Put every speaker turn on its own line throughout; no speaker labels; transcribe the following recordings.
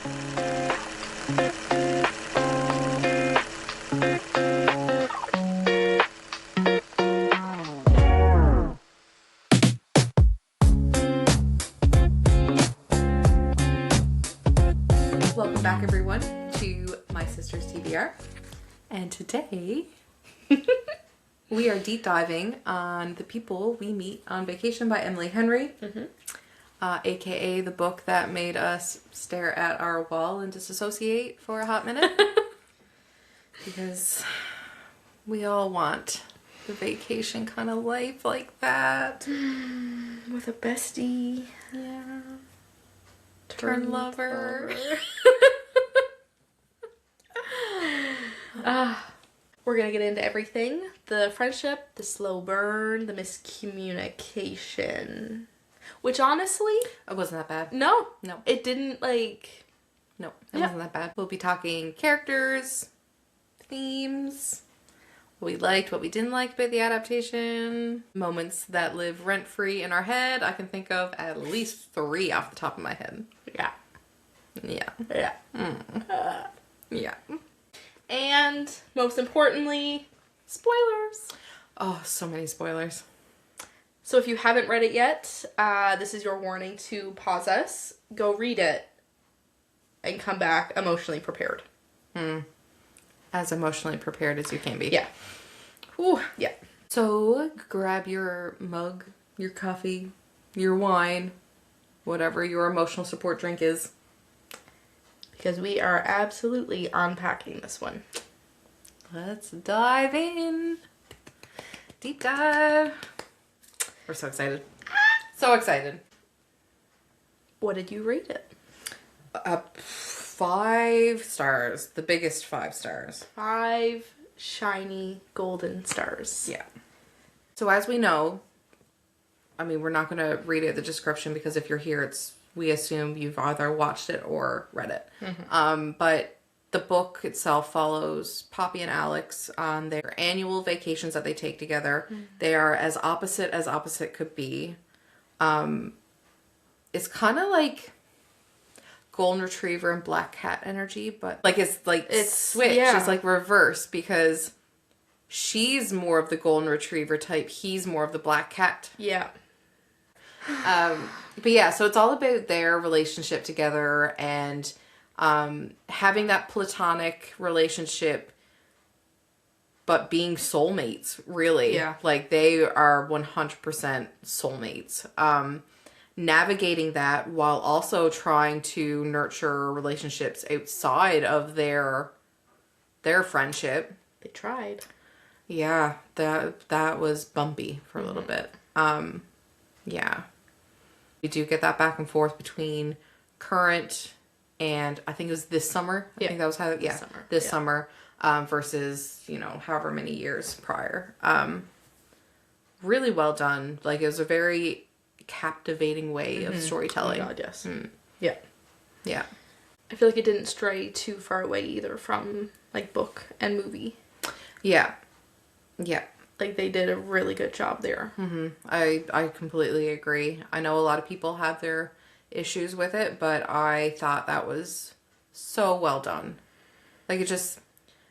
Welcome back, everyone, to My Sister's TBR. And today we are deep diving on The People We Meet on Vacation by Emily Henry, aka the book that made us stare at our wall and disassociate for a hot minute. Because we all want the vacation kind of life like that.
With a bestie.
Yeah. Turn lover.
We're gonna get into everything. The friendship, the slow burn, the miscommunication. Which honestly...
It wasn't that bad.
No.
No.
It didn't
No, it wasn't that bad. We'll be talking characters, themes, what we liked, what we didn't like about the adaptation, moments that live rent-free in our head. I can think of at least 3 off the top of my head.
Yeah.
Yeah.
Yeah.
Yeah.
And most importantly, spoilers.
Oh, so many spoilers.
So if you haven't read it yet, this is your warning to pause us, go read it, and come back emotionally prepared.
As emotionally prepared as you can be.
Yeah.
Whew.
Yeah.
So grab your mug, your coffee, your wine, whatever your emotional support drink is.
Because we are absolutely unpacking this one.
Let's dive in. Deep dive. We're so excited. So excited.
What did you rate it?
5 stars. The biggest 5 stars.
5 shiny golden stars.
Yeah. So as we know, I mean, we're not going to read it the description because if you're here, we assume you've either watched it or read it. But the book itself follows Poppy and Alex on their annual vacations that they take together. They are as opposite could be. It's kind of like Golden Retriever and Black Cat energy, but it's switched.
Yeah.
It's like reverse because she's more of the Golden Retriever type. He's more of the Black Cat.
Yeah.
But yeah, so it's all about their relationship together and having that platonic relationship, but being soulmates, really.
Yeah.
Like, they are 100% soulmates. Navigating that while also trying to nurture relationships outside of their friendship.
They tried.
Yeah, that was bumpy for a little bit. Yeah. We do get that back and forth between current and I think it was this summer. I think that was how, this summer versus, however many years prior. Really well done. Like, it was a very captivating way of storytelling.
Oh my God, yes. Yeah.
Yeah.
I feel like it didn't stray too far away either from, like, book and movie.
Yeah. Yeah.
Like, they did a really good job there.
I completely agree. I know a lot of people have their issues with it, but I thought that was so well done. Like, it just,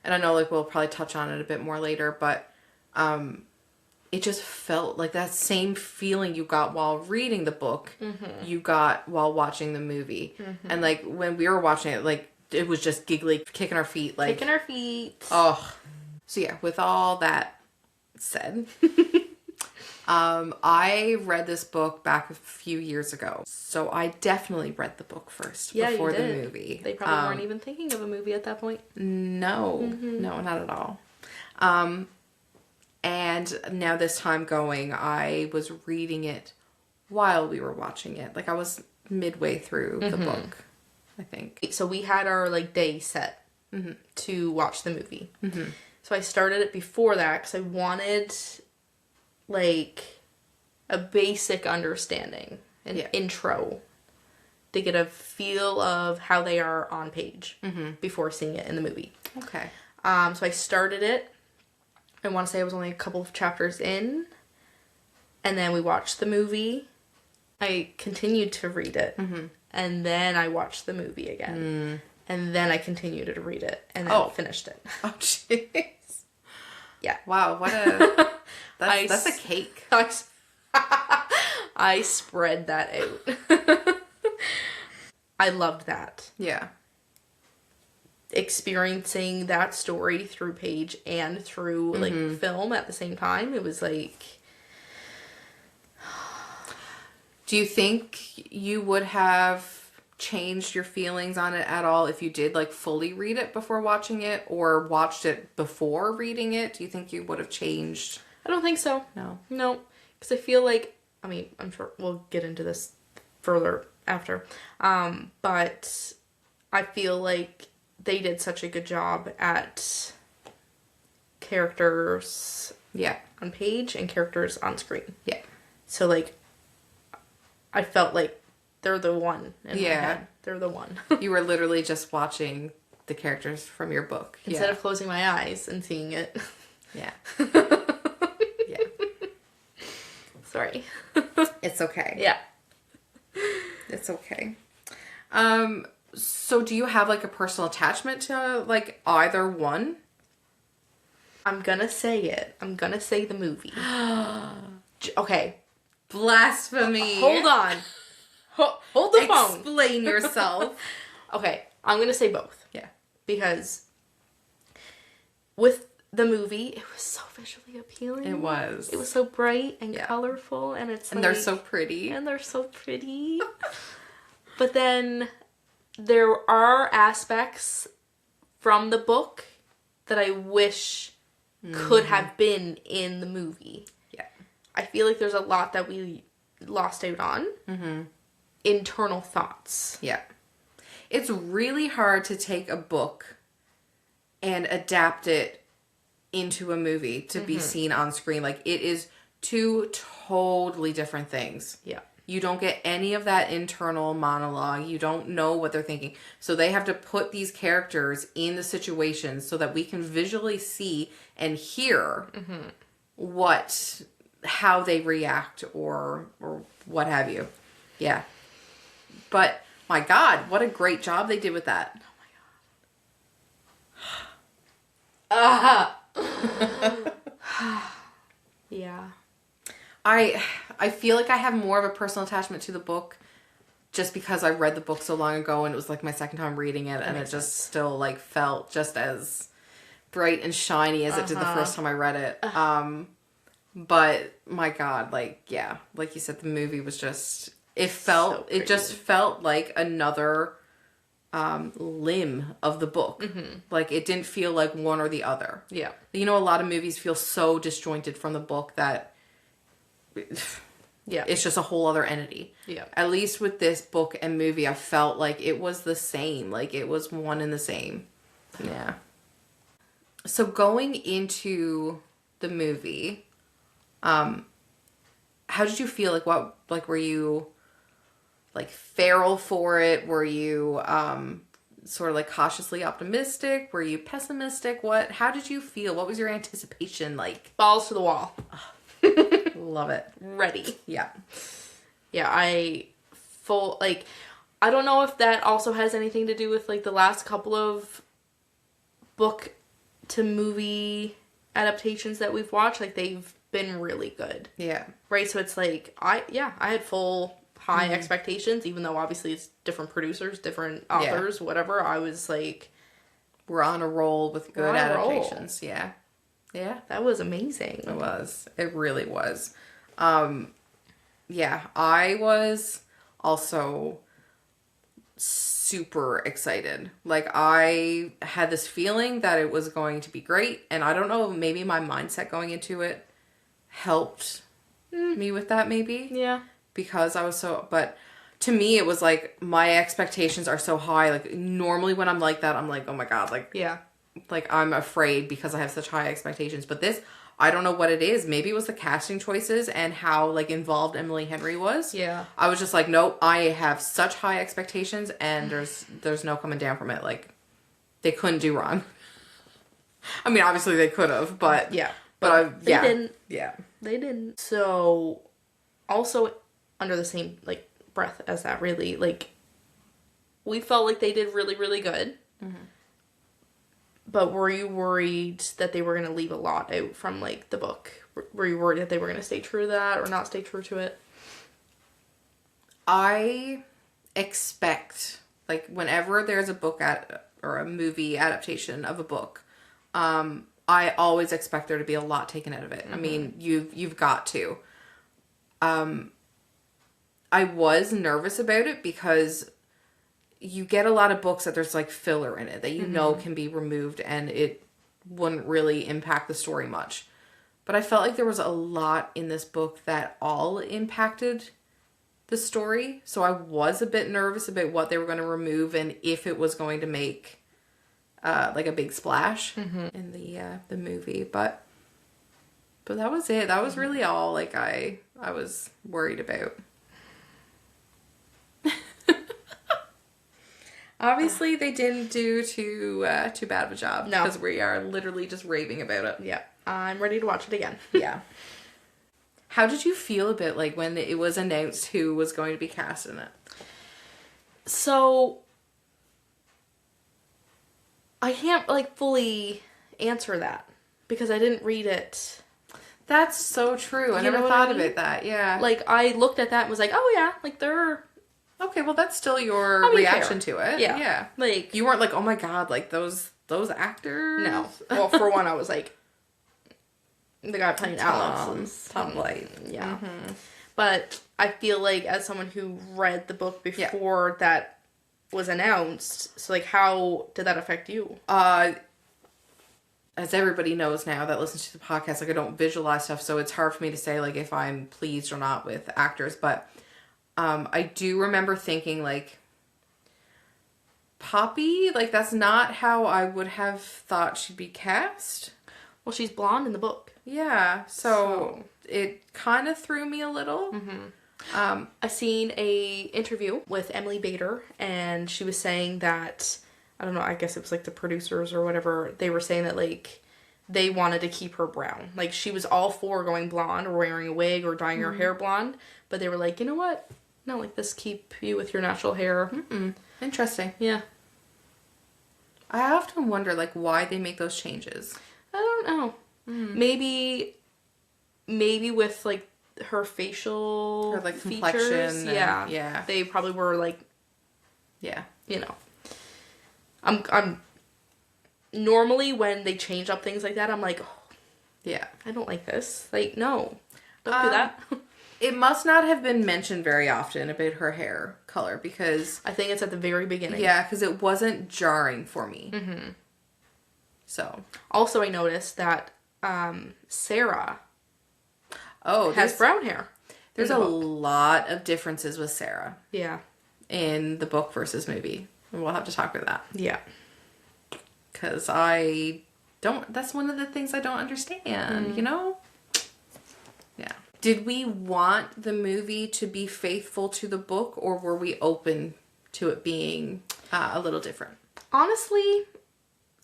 and I know, like, we'll probably touch on it a bit more later, but it just felt like that same feeling you got while reading the book, you got while watching the movie. And, like, when we were watching it, like, it was just giggly, kicking our feet. Like,
Kicking our feet.
Oh. So, yeah, with all that said, I read this book back a few years ago. So I definitely read the book first before the movie.
They probably weren't even thinking of a movie at that point.
No, no, not at all. And now this time going, I was reading it while we were watching it. Like, I was midway through the book, I think.
So we had our, like, day set to watch the movie. So I started it before that because I wanted, like, a basic understanding, an intro, to get a feel of how they are on page before seeing it in the movie.
Okay.
So I started it. I want to say I was only a couple of chapters in. And then we watched the movie. I continued to read it. And and then I watched the movie again. And then I continued to read it, and then finished it.
Oh, jeez.
Yeah.
Wow, what a... That's a cake.
I spread that out. I loved that.
Yeah.
Experiencing that story through page and through, like, film at the same time. It was like...
Do you think you would have changed your feelings on it at all if you did, like, fully read it before watching it, or watched it before reading it? Do you think you would have changed?
I don't think so.
No.
No. Because I feel like... I mean, I'm sure we'll get into this further after. But I feel like they did such a good job at characters on page and characters on screen.
Yeah.
So, like, I felt like they're the one in my head. They're the one.
You were literally just watching the characters from your book.
Instead of closing my eyes and seeing it.
Yeah. Yeah.
Sorry.
It's okay.
Yeah.
It's okay. So do you have, like, a personal attachment to, like, either one?
I'm gonna say it. I'm gonna say the movie. Okay.
Blasphemy.
Hold on. Hold the phone.
Explain yourself.
Okay. I'm gonna say both.
Yeah.
Because with the movie, it was so visually appealing.
It was.
It was so bright and colorful, and it's
And
like,
they're so pretty.
And they're so pretty. But then there are aspects from the book that I wish could have been in the movie.
Yeah.
I feel like there's a lot that we lost out on. Mm-hmm. Internal thoughts.
Yeah. It's really hard to take a book and adapt it into a movie to be seen on screen. Like, it is two totally different things.
Yeah.
You don't get any of that internal monologue. You don't know what they're thinking. So they have to put these characters in the situations so that we can visually see and hear how they react or what have you. Yeah. But my God, what a great job they did with that.
Yeah.
I feel like I have more of a personal attachment to the book just because I read the book so long ago and it was like my second time reading it, and it just still like felt just as bright and shiny as it did the first time I read it. But my God, like, yeah, like you said, the movie was just, it just felt like another limb of the book. Like, it didn't feel like one or the other.
Yeah.
You know, a lot of movies feel so disjointed from the book that it's just a whole other entity.
Yeah.
At least with this book and movie, I felt like it was the same. Like, it was one and the same. Yeah. So going into the movie, how did you feel? Like, what, like, were you like feral for it? Were you sort of like cautiously optimistic? Were you pessimistic? How did you feel? What was your anticipation like?
Balls to the wall.
Love it.
Ready.
Yeah.
Yeah, I don't know if that also has anything to do with like the last couple of book to movie adaptations that we've watched. Like, they've been really good.
Yeah.
Right? So it's like, I had full high expectations, even though obviously it's different producers, different authors, whatever. I was like,
we're on a roll with good adaptations. Yeah. Yeah.
That was amazing.
It was. It really was. Yeah, I was also super excited. Like, I had this feeling that it was going to be great, and I don't know, maybe my mindset going into it helped me with that, maybe.
Yeah.
Because I was but to me, it was like, my expectations are so high. Like, normally when I'm like that, I'm like, oh my God, like,
yeah.
Like, I'm afraid because I have such high expectations. But this, I don't know what it is. Maybe it was the casting choices and how, like, involved Emily Henry was.
Yeah.
I was just like, nope, I have such high expectations, and there's no coming down from it. Like, they couldn't do wrong. I mean, obviously they could have, but...
Yeah.
But
they didn't.
Yeah.
They didn't. So, also, under the same, like, breath as that, really, like, we felt like they did really, really good. But were you worried that they were going to leave a lot out from, like, the book? Were you worried that they were going to stay true to that or not stay true to it?
I expect, like, whenever there's a book or a movie adaptation of a book, I always expect there to be a lot taken out of it. I mean, you've got to. I was nervous about it because you get a lot of books that there's like filler in it that you know can be removed and it wouldn't really impact the story much. But I felt like there was a lot in this book that all impacted the story. So I was a bit nervous about what they were going to remove and if it was going to make like a big splash in the movie. But that was it. That was really all like I was worried about. Obviously, they didn't do too bad of a job.
No.
Because we are literally just raving about it.
Yeah. I'm ready to watch it again.
Yeah. How did you feel about, like, when it was announced who was going to be cast in it?
So, I can't, like, fully answer that. Because I didn't read it.
That's so true. I
You know
never
what
thought
I mean?
about that. Yeah.
Like, I looked at that and was like, oh yeah, like, they're...
Okay, well, that's still your
I mean,
reaction
fair.
to it.
Yeah.
Yeah.
Like...
You weren't like, oh my god, like, those actors?
No. Well, for one, I was like... The guy playing Alex.
Tom Light.
Yeah. But I feel like as someone who read the book before that was announced, so like how did that affect you?
As everybody knows now that listens to the podcast, like I don't visualize stuff, so it's hard for me to say like if I'm pleased or not with actors, but I do remember thinking like Poppy, like that's not how I would have thought she'd be cast.
Well, she's blonde in the book.
Yeah, so it kind of threw me a little.
I seen a interview with Emily Bader, and she was saying that, I don't know, I guess it was like the producers or whatever, they were saying that like they wanted to keep her brown. Like she was all for going blonde or wearing a wig or dyeing her hair blonde, but they were like, you know what? No, like this keep you with your natural hair.
Interesting.
Yeah.
I often wonder like why they make those changes.
I don't know. Maybe with like her facial
Or like
features,
complexion.
yeah. They probably were like,
Yeah.
you know. I'm normally when they change up things like that, I'm like, oh,
Yeah.
I don't like this. Like, no. Don't do that.
It must not have been mentioned very often about her hair color because
I think it's at the very beginning.
yeah, because it wasn't jarring for me. So
Also, I noticed that Sarah
has
has brown hair.
there's
in
a
the book.
lot of differences with Sarah
Yeah.
in the book versus movie. And we'll have to talk about that
Yeah.
because I don't. That's one of the things I don't understand. You know. Yeah. Did we want the movie to be faithful to the book, or were we open to it being a little different?
Honestly,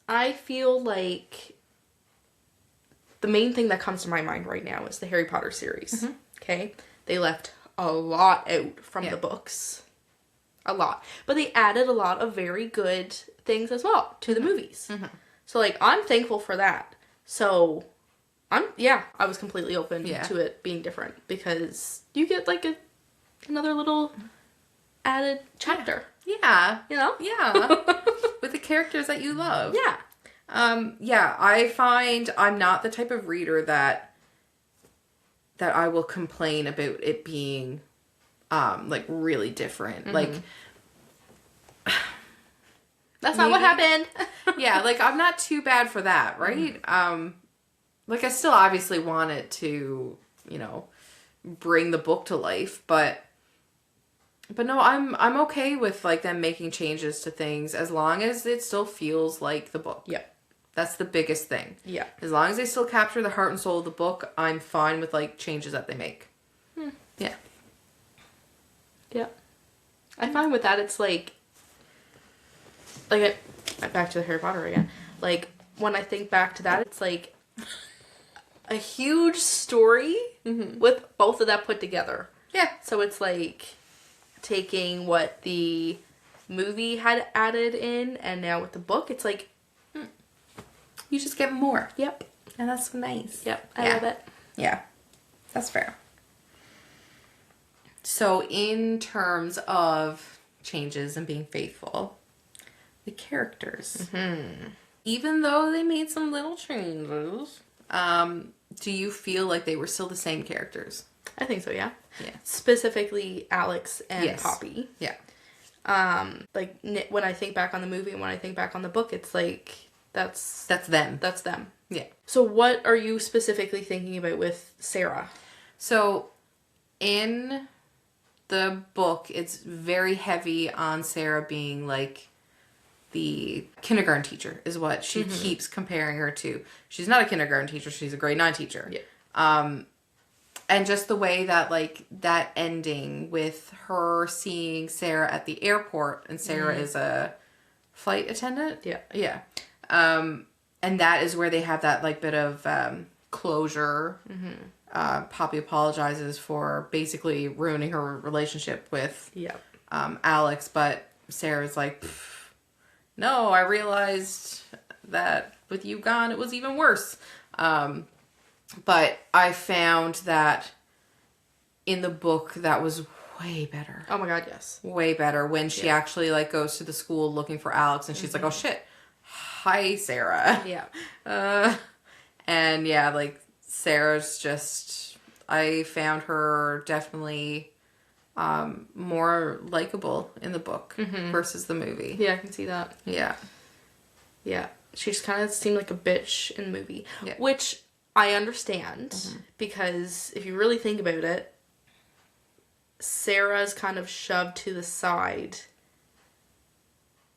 I feel like the main thing that comes to my mind right now is the Harry Potter series. Okay? They left a lot out from the books. A lot. But they added a lot of very good things as well to the movies. So, like, I'm thankful for that. So, I was completely open to it being different because you get, like, another little added chapter.
Yeah.
You know?
Yeah. With the characters that you love.
Yeah.
Yeah, I find I'm not the type of reader that I will complain about it being like really different. Like
That's not what happened.
yeah, like I'm not too bad for that, right? Like I still obviously want it to, you know, bring the book to life, but no, I'm okay with like them making changes to things as long as it still feels like the book.
Yeah.
That's the biggest thing.
Yeah.
As long as they still capture the heart and soul of the book, I'm fine with like changes that they make. Yeah.
Yeah. I find with that it's like back to the Harry Potter again. Like when I think back to that, it's like a huge story with both of that put together.
Yeah.
So it's like taking what the movie had added in, and now with the book, it's like,
You just get more.
yep,
And that's nice.
yep, I love it.
Yeah. That's fair. So in terms of changes and being faithful, the characters. Even though they made some little changes, do you feel like they were still the same characters?
I think so, yeah.
Yeah.
Specifically Alex and
Yes.
Poppy.
Yeah.
Like when I think back on the movie and when I think back on the book, it's like that's
them.
that's them.
Yeah.
So what are you specifically thinking about with Sarah?
So in the book, it's very heavy on Sarah being like the kindergarten teacher is what she keeps comparing her to. She's not a kindergarten teacher, she's a grade 9 teacher.
Yeah.
And just the way that like that ending with her seeing Sarah at the airport, and Sarah is a flight attendant.
Yeah.
Yeah. And that is where they have that like bit of closure. Poppy apologizes for basically ruining her relationship with
Yeah.
Alex, but Sarah's like, no, I realized that with you gone, it was even worse. But I found that in the book, that was way better.
Oh my god, yes.
Way better when she actually like goes to the school looking for Alex, and she's like, oh shit, hi Sarah.
Yeah.
And yeah, like Sarah's just, I found her definitely more likable in the book versus the movie.
Yeah, I can see that.
Yeah.
Yeah. She just kind of seemed like a bitch in the movie.
Yeah.
Which I understand because if you really think about it, Sarah's kind of shoved to the side.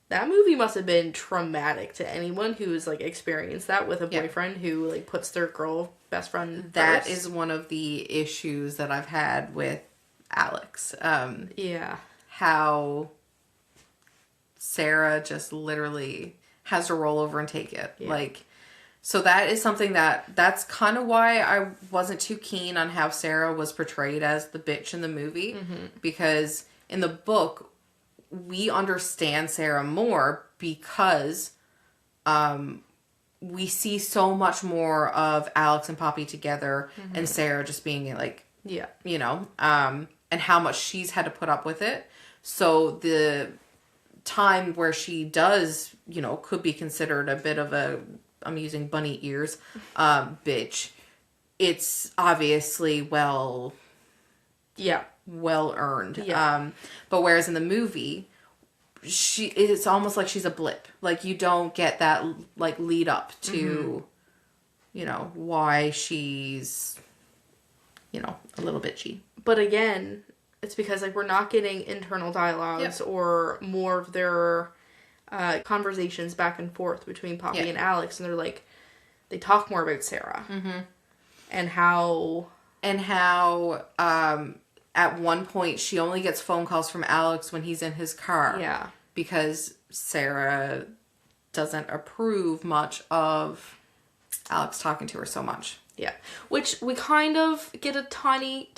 That movie must have been traumatic to anyone who's like experienced that with a boyfriend who like puts their girl best friend
That
first.
is one of the issues that I've had with Alex.
Yeah.
How Sarah just literally has to roll over and take it.
Yeah.
Like, so that is something that's kind of why I wasn't too keen on how Sarah was portrayed as the bitch in the movie. Because in the book, we understand Sarah more because we see so much more of Alex and Poppy together and Sarah just being like,
Yeah.
you know, and how much she's had to put up with it. So the time where she does, you know, could be considered a bit of a, I'm using bunny ears, bitch. It's obviously
Yeah.
well earned.
Yeah.
But whereas in the movie, it's almost like she's a blip. Like you don't get that like lead up to, you know, why she's, you know, a little bitchy.
But again, it's because like we're not getting internal dialogues or more of their conversations back and forth between Poppy and Alex, and they're like they talk more about Sarah and how
at one point she only gets phone calls from Alex when he's in his car. Because Sarah doesn't approve much of Alex talking to her so much.
Yeah. Which we kind of get a tiny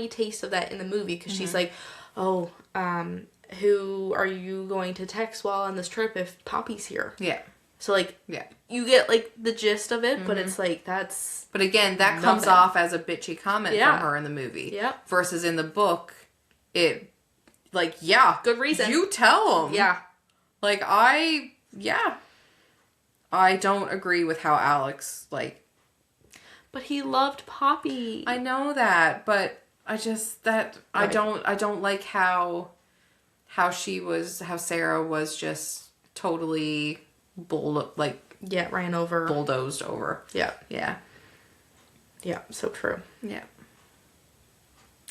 taste of that in the movie because she's like, oh, who are you going to text while on this trip if Poppy's here?
Yeah.
So, like, you get, like, the gist of it, but it's like, that's...
But again, that comes off as a bitchy comment from her in the movie.
Yeah.
Versus in the book, it, like,
Good reason.
You tell him.
Yeah.
Like, I don't agree with how Alex, like...
But he loved Poppy.
I know that, but I just, I don't like how Sarah was just totally
ran over.
bulldozed over.
Yeah.
Yeah.
Yeah, so true.
Yeah.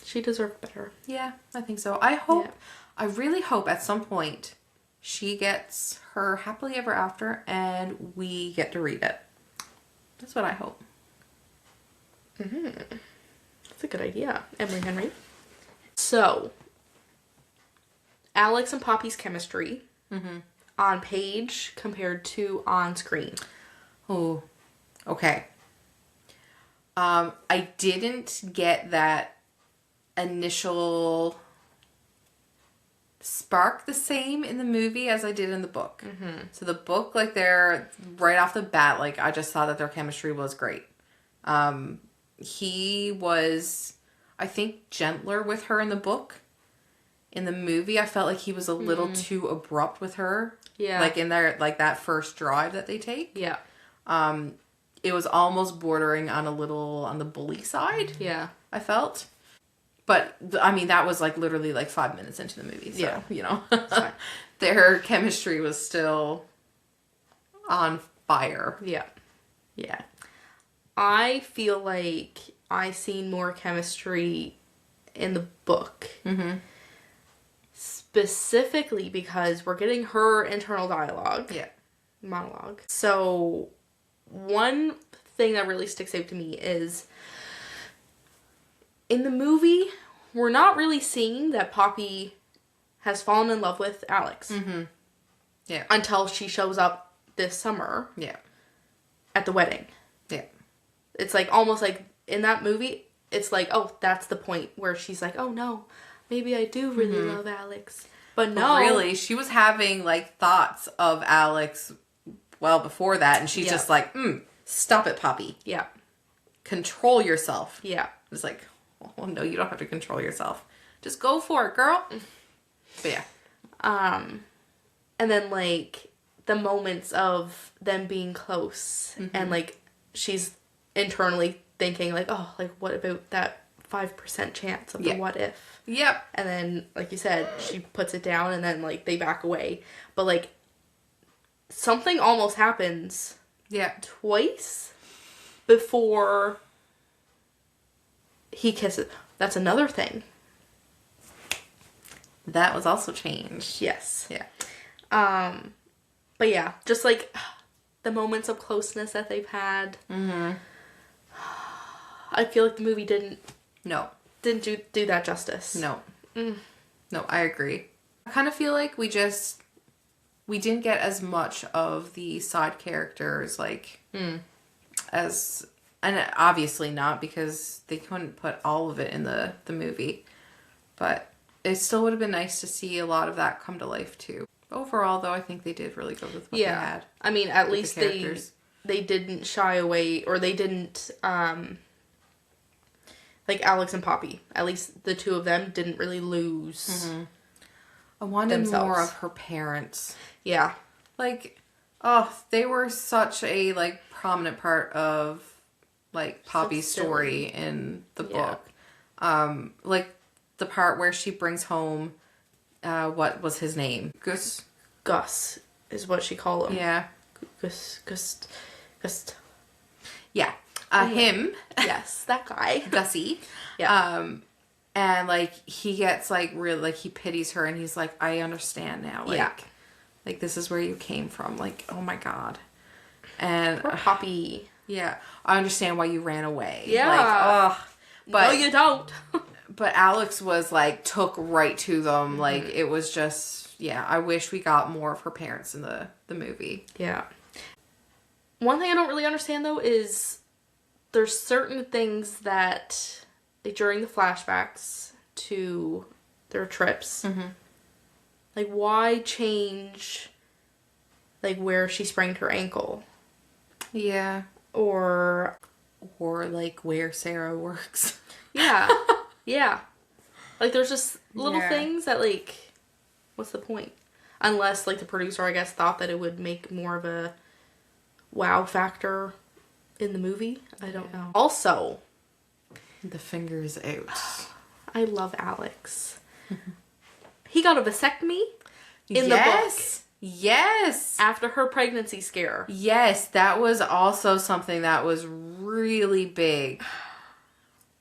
She deserved better.
Yeah, I think so. I really hope at some point she gets her happily ever after and we get to read it. That's what I hope.
That's a good idea. Emery Henry. So, Alex and Poppy's chemistry on page compared to on screen.
Oh, okay. I didn't get that initial spark the same in the movie as I did in the book. So the book, like, they're right off the bat, like, I just thought that their chemistry was great. He was, I think, gentler with her in the book. In the movie, I felt like he was a little too abrupt with her.
Yeah.
Like, in their, like, that first drive that they take.
Yeah.
It was almost bordering on a little on the bully side.
Yeah.
I felt. But, I mean, that was, like, literally, like, 5 minutes into the movie. So,
Yeah.
you know.
Fine.
Their chemistry was still on fire.
Yeah.
Yeah.
I feel like I seen more chemistry in the book. Specifically because we're getting her internal dialogue.
Yeah.
Monologue. So, one thing that really sticks out to me is in the movie, we're not really seeing that Poppy has fallen in love with Alex.
Yeah.
Until she shows up this summer
Yeah.
at the wedding.
Yeah.
It's like almost like in that movie, it's like, oh, that's the point where she's like, oh no, maybe I do really love Alex. But no.
But really, she was having, like, thoughts of Alex well before that, and she's just like, stop it, Poppy.
Yeah.
Control yourself.
Yeah.
It's like, well, no, you don't have to control yourself. Just go for it, girl. But yeah.
And then, like, the moments of them being close and, like, she's internally thinking, like, oh, like, what about that 5% chance of the what if?
Yep.
And then, like you said, she puts it down and then, like, they back away. But, like, something almost happens
Yeah.
twice before he kisses. That's another thing.
That was also changed.
Yes.
Yeah.
But yeah, just like the moments of closeness that they've had. I feel like the movie didn't
No.
do that justice.
No. No, I agree. I kind of feel like we didn't get as much of the side characters, like, as, and obviously not because they couldn't put all of it in the movie, but it still would have been nice to see a lot of that come to life too. Overall, though, I think they did really good with what they had.
I mean, at
with
least
the characters.
they didn't shy away, or they didn't like Alex and Poppy. At least the two of them didn't really lose.
I wanted
themselves.
more of her parents.
Yeah.
Like, oh, they were such a, like, prominent part of, like, Poppy's
silly.
story in the
Yeah.
book. Like, the part where she brings home, what was his name? Gus?
Gus is what she called him.
Yeah.
Gus.
Yeah. Him.
Yes, that guy.
Gussie.
Yeah.
And, like, he gets, like, really, like, he pities her and he's like, I understand now. Like,
Yeah.
like, this is where you came from. Like, oh my God. And,
Poor Poppy.
yeah, I understand why you ran away.
Yeah.
Like, ugh. But,
No, you don't.
but Alex was, like, took right to them. Like, it was just, yeah, I wish we got more of her parents in the movie.
Yeah. One thing I don't really understand, though, is there's certain things that, like, during the flashbacks to their trips, like, why change, like, where she sprained her ankle?
Yeah.
Or,
like, where Sarah works.
yeah. Yeah. Like, there's just little
Yeah.
things that, like, what's the point? Unless, like, the producer, I guess, thought that it would make more of a wow factor in the movie. I don't know. Also,
The fingers out.
I love Alex. He got a vasectomy in the book
Yes.
after her pregnancy scare.
Yes, that was also something that was really big.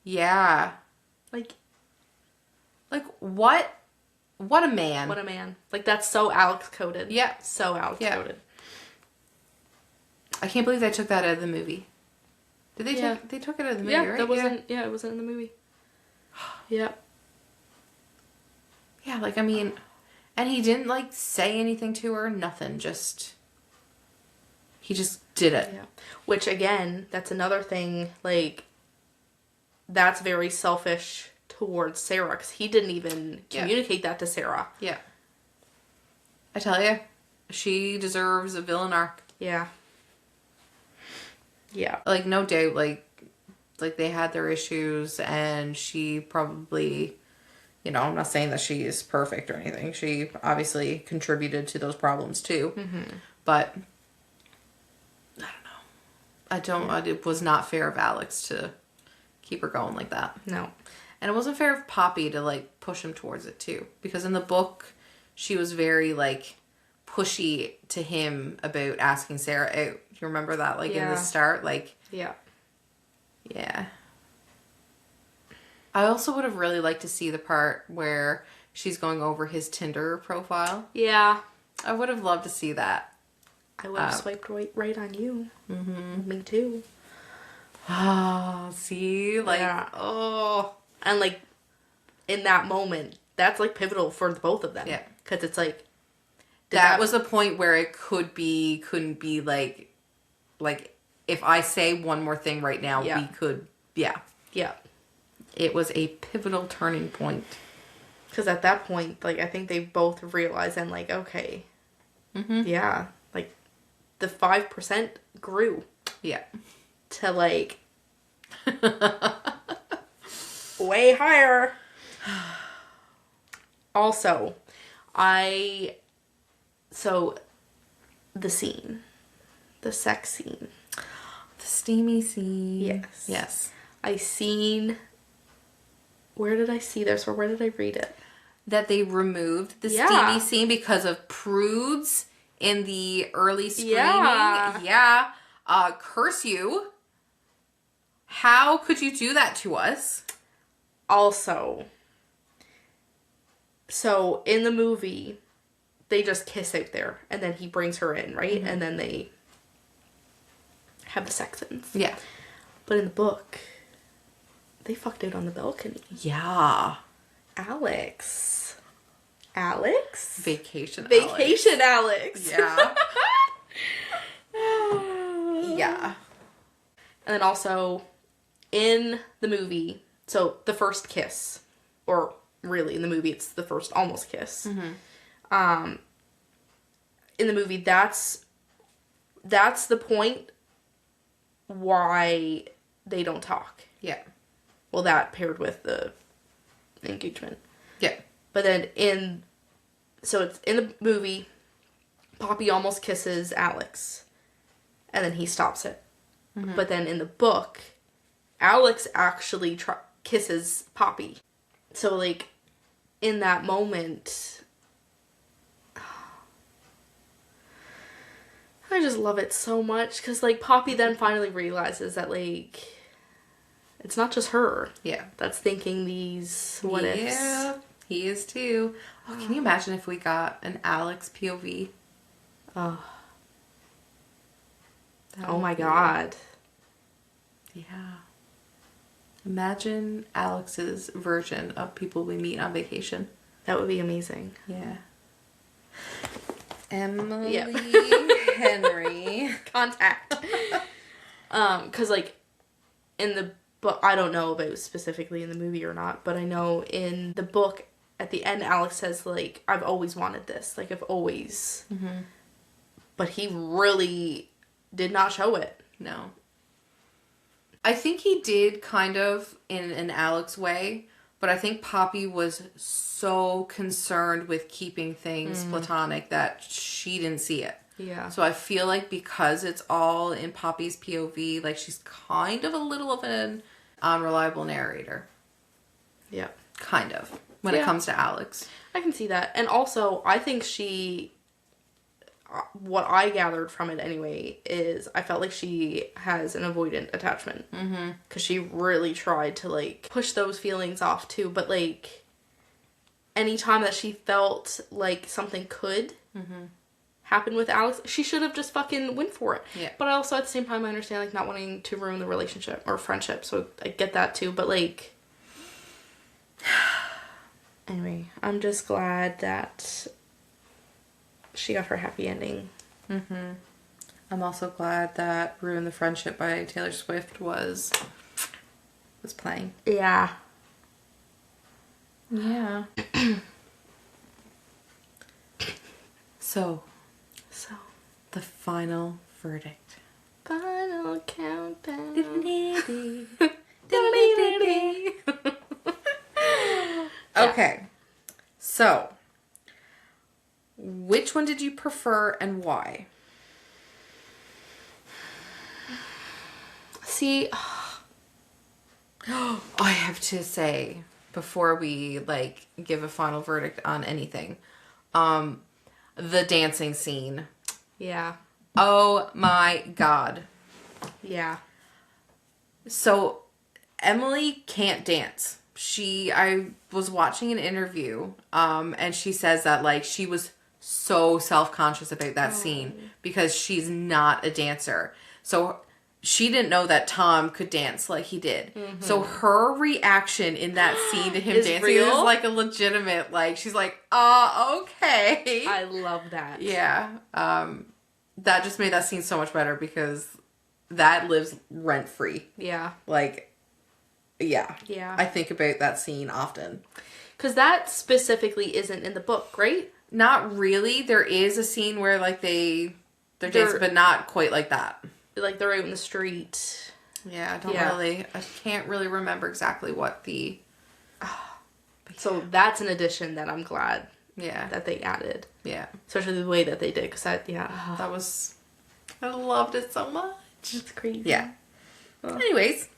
Yeah.
Like,
What a man.
what a man. Like, that's so Alex coded.
Yeah.
So Alex
Yeah.
coded.
I can't believe they took that out of the movie. Did they
Yeah.
they took it out of the movie,
Yeah,
right?
that wasn't, yeah, it wasn't in the movie. Yeah.
Yeah, like, I mean, and he didn't, like, say anything to her, nothing, just, he just did it.
Yeah. Which, again, that's another thing, like, that's very selfish towards Sarah, because he didn't even
Yeah.
communicate that to Sarah.
Yeah. I tell you, she deserves a villain arc.
Yeah. Yeah.
Like, no doubt, like they had their issues, and she probably, you know, I'm not saying that she is perfect or anything. She obviously contributed to those problems too. But I don't know. It was not fair of Alex to keep her going like that.
No.
And it wasn't fair of Poppy to, like, push him towards it too. Because in the book, she was very, like, pushy to him about asking Sarah out. You remember that? Like, in the start? Like,
Yeah.
yeah. I also would have really liked to see the part where she's going over his Tinder profile.
Yeah.
I would have loved to see that.
I would have swiped right on you. Me too.
Ah, see? Like,
Yeah.
oh.
And, like, in that moment, that's, like, pivotal for the both of them.
Yeah.
Because it's, like...
That was a point where it couldn't be, like, if I say one more thing right now, we could, yeah. It was a pivotal turning point.
Because at that point, like, I think they both realized and, like, okay. Yeah. Like, the 5% grew.
Yeah.
To, like... way higher. Also, so, the scene. The sex scene.
The steamy scene.
Yes.
Yes.
Where did I see this, or where did I read it?
That they removed the steamy scene because of prudes in the early screening. Yeah. Curse you. How could you do that to us?
Also, so in the movie, they just kiss out there, and then he brings her in, right? And then they have the sex scenes.
Yeah.
But in the book, they fucked out on the balcony.
Yeah.
Alex?
Vacation
Alex.
Yeah. Yeah.
And then also, in the movie, so the first kiss, or really in the movie it's the first almost kiss. In the movie, that's the point why they don't talk.
Yeah.
Well, that paired with the engagement.
Yeah.
But then so it's in the movie, Poppy almost kisses Alex, and then he stops it. But then in the book, Alex actually kisses Poppy. So, like, in that moment, I just love it so much. Because, like, Poppy then finally realizes that, like, it's not just her.
Yeah.
That's thinking these what ifs.
Yeah. He is too. Oh, can you imagine if we got an Alex POV?
Oh my god.
Yeah. Imagine Alex's version of people we meet on vacation.
That would be amazing.
Yeah. Emily
Yep.
Henry.
Contact. Cause like in the book, I don't know about specifically in the movie or not, but I know in the book at the end, Alex says like, I've always wanted this. Like I've always, but he really did not show it.
No. I think he did kind of in an Alex way, but I think Poppy was so concerned with keeping things platonic that she didn't see it.
Yeah.
So I feel like because it's all in Poppy's POV, like she's kind of a little of an unreliable narrator.
Yeah.
Kind of. When it comes to Alex.
I can see that. And also, I think what I gathered from it anyway is I felt like she has an avoidant attachment. Because she really tried to like push those feelings off too. But like anytime that she felt like something could happen with Alex, she should have just fucking went for it.
Yeah.
But also at the same time I understand like not wanting to ruin the relationship or friendship. So I get that too. But like anyway, I'm just glad that she got her happy ending.
I'm also glad that Ruin the Friendship by Taylor Swift was playing.
Yeah.
Yeah. So,
So,
the final verdict.
final countdown.
Okay. So, which one did you prefer and why?
See,
I have to say, before we like give a final verdict on anything, the dancing scene.
yeah,
Oh my god.
yeah.
So Emily can't dance. I was watching an interview, and she says that like she was so self-conscious about that scene because she's not a dancer. So she didn't know that Tom could dance like he did. So her reaction in that scene to him
Is
dancing
real?
is like a legitimate, like, she's like, okay.
I love that.
Yeah. That just made that scene so much better because that lives rent free.
Yeah.
Like, yeah.
Yeah.
I think about that scene often.
Because that specifically isn't in the book, right?
Not really. There is a scene where like they're dancing, but not quite like that.
Like they're out in the street.
Yeah,
Yeah.
I can't really remember exactly what
So that's an addition that I'm glad
yeah.
that they added.
Yeah.
Especially the way that they did. Because I
loved it so much.
it's crazy.
Yeah. Anyways.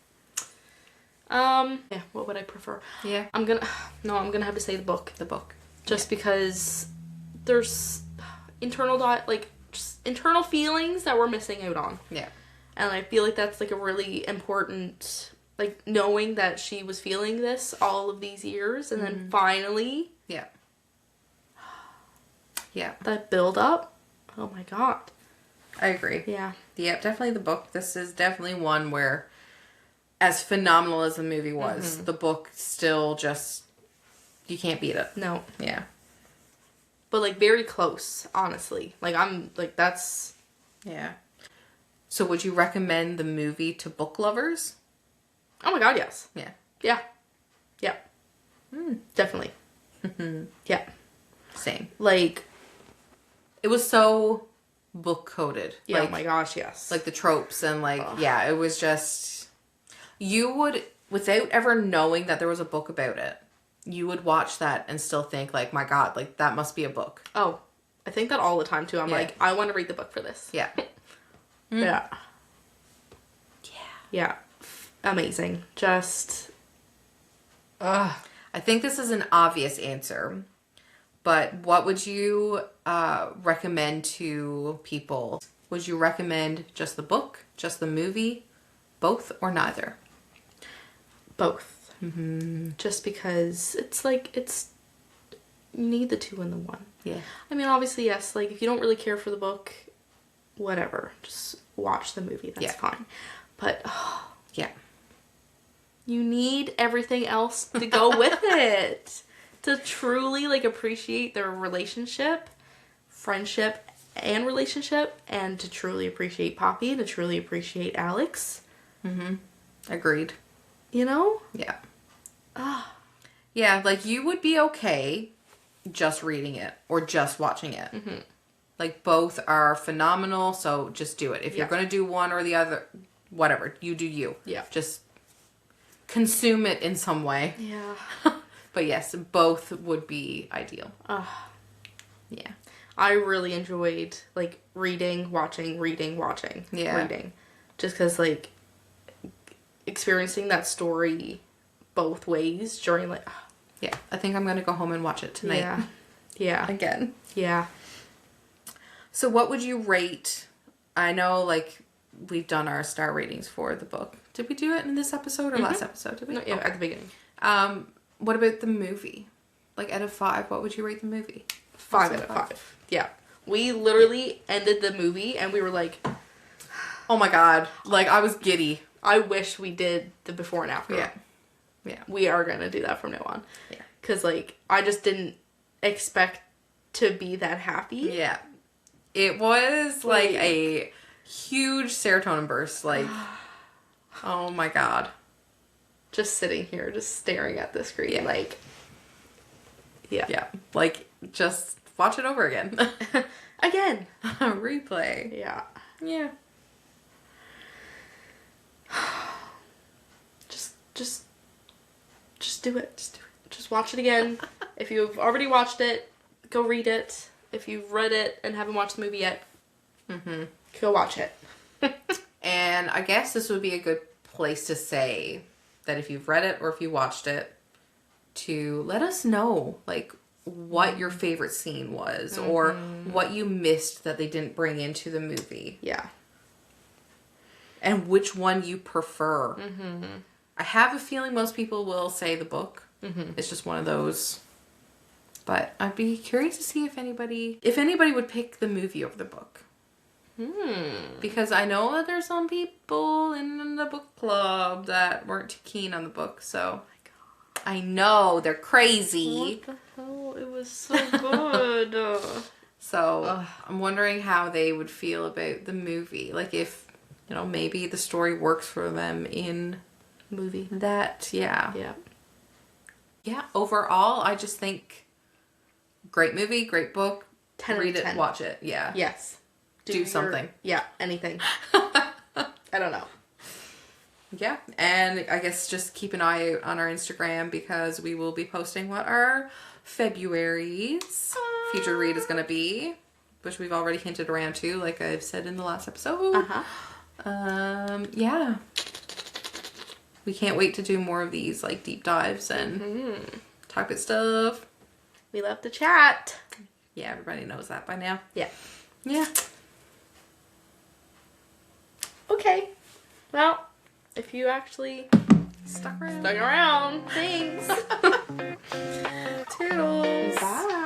Yeah, what would I prefer?
Yeah.
I'm gonna have to say the book.
The book.
Just because there's internal feelings that we're missing out on.
Yeah.
And I feel like that's like a really important, like knowing that she was feeling this all of these years and then finally
Yeah. Yeah.
that build up. Oh my god.
I agree.
Yeah.
Yeah, definitely the book. This is definitely one where, as phenomenal as the movie was, the book still just, you can't beat it.
No.
Yeah.
But like very close, honestly. Like I'm like that's
Yeah. So would you recommend the movie to book lovers?
oh my god, yes.
Yeah.
Yeah. Yeah. Definitely. Yeah.
Same.
Like
It was so book coded.
yeah,
Like,
oh my gosh, yes.
like the tropes and like, yeah, it was just, you would, without ever knowing that there was a book about it, you would watch that and still think like, my god, like that must be a book.
oh, I think that all the time too. I'm
Yeah.
like, I want to read the book for this.
Yeah.
Yeah.
Yeah.
Yeah. Amazing. Just
I think this is an obvious answer, but what would you recommend to people? Would you recommend just the book, just the movie, both, or neither?
both. Just because it's like you need the two in the one.
Yeah.
I mean, obviously, yes. Like if you don't really care for the book, whatever, just watch the movie. That's
Yeah.
fine. But
Yeah.
you need everything else to go with it to truly like appreciate their relationship, friendship, and relationship, and to truly appreciate Poppy and to truly appreciate Alex.
Agreed.
You know?
Yeah. Yeah, like you would be okay just reading it or just watching it. Like both are phenomenal, so just do it. If you're
Yeah.
going to do one or the other, whatever, you do you.
Yeah.
Just consume it in some way.
Yeah.
But yes, both would be ideal. Yeah.
I really enjoyed like reading, watching,
Yeah.
reading. Just because like experiencing that story both ways during like
Yeah. I think I'm going to go home and watch it tonight.
yeah. Yeah.
Again.
Yeah.
So what would you rate? I know like we've done our star ratings for the book. Did we do it in this episode or last episode? Did we?
No, yeah, at the beginning.
What about the movie? Like out of 5, what would you rate the movie?
5 out of 5. Yeah. We literally ended the movie and we were like,
Oh my god. Like I was giddy.
I wish we did the before and after.
Yeah. Yeah.
We are going to do that from now on.
Yeah.
Because, like, I just didn't expect to be that happy.
Yeah. It was like a huge serotonin burst. Like, oh my god.
Just sitting here, just staring at the screen.
Yeah.
Like, yeah.
Yeah. Like, just watch it over again.
Again.
Replay.
Yeah.
Yeah.
Just do it. Just do it. Just watch it again. If you've already watched it, go read it. If you've read it and haven't watched the movie yet, go watch it.
And I guess this would be a good place to say that if you've read it or if you watched it, to let us know, like, what your favorite scene was or what you missed that they didn't bring into the movie.
Yeah.
And which one you prefer. I have a feeling most people will say the book. It's just one of those. But I'd be curious to see if anybody would pick the movie over the book. Because I know that there's some people in the book club that weren't too keen on the book, so I know they're crazy.
What the hell? It was so good.
So I'm wondering how they would feel about the movie. Like if, maybe the story works for them in
Movie.
that, yeah.
Yeah.
Yeah, overall, I just think great movie, great book.
10 out of
Read it,
10.
watch it, yeah.
Yes.
Do something.
Yeah, anything. I don't know.
Yeah, and I guess just keep an eye out on our Instagram because we will be posting what our February's featured read is going to be, which we've already hinted around to, like I've said in the last episode. Yeah. We can't wait to do more of these, like, deep dives and talk about stuff.
We love to chat.
Yeah, everybody knows that by now.
Yeah.
Yeah.
Okay. Well, if you actually
Stuck around.
stuck around, thanks.
Toodles.
Bye.